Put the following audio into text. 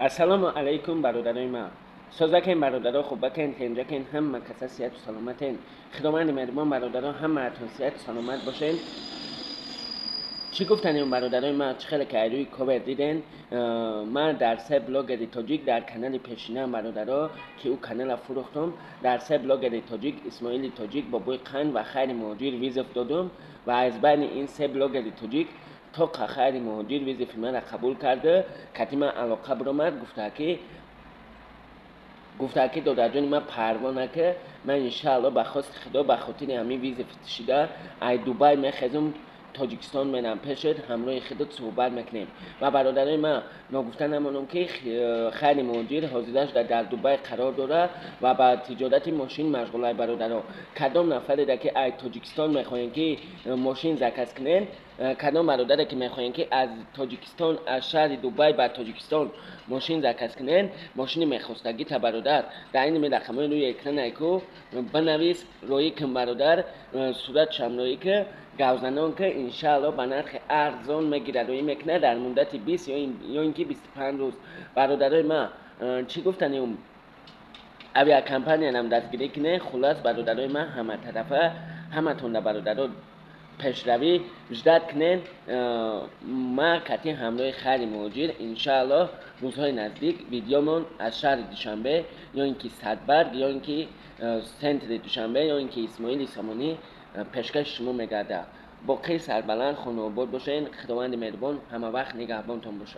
السلام علیکم برادرای من. سازکن برادرها خوب بکن که اینجا کن هم کسا صحت و سلامتین. خداوند مهربان برادرها هم مرتون صحت و سلامت باشین. چی گفتن این برادرای من؟ چه خیلی که روی کاور دیدن. من در سه بلاگ تاجیک در کانال پیشینه برادرها که او کانال فروختم، در سه بلاگ تاجیک اسماعیل تاجیک با بوی قند و خیر مهاجر ویزف دادم و از بین این سه بلاگ تاجیک تا خیر مهاجر ویزف من را قبول کرده. کتی من علاقه برآمد گفته که دادر جان من پروا نکه، من انشاءالله بخواست خدا بخاطر همین ویز فتشیده ای دوبای میخزم تاجیکستان منم پیشت همراه خودت صحبت میکنیم. و برادرای من نگفته نمانم که خیلی مهاجر حاضرش در دوبای قرار داره و با تجارت ماشین مشغول. برادرها کدام نفر که ای تاجیکستان میخواین که ماشین زکس کنین، کدام برادر که میخواین که از تاجیکستان از شهر دوبای به تاجیکستان ماشین زکس کنین، ماشین میخواستگی تا برادر در این رقم روی اکران ایکو بنویس روی کم برادر صورت شمرایی که گوزنان که انشاءالله به نرخ ارزان میگیره روی میکنه در مدت 20 یا اینکه 25 روز. برادرای من چی گفتن اون اویا کمپانی هم دستگیری کنه. خلاص برادرای من همه طرفه همه تون برادرها پیشروی وجدت کنین. ما کتی همراه خیلی مهاجر انشاءالله روزهای نزدیک ویدیومون از شهر دوشنبه یا اینکه صدبرگ یا اینکه سنتر دوشنبه یا اینکه اسماعیل سامانی پیشکش شما میگرده. باقی سربلند خانه آباد باشین. خداوند مهربان همه وقت نگهبانتون باشه.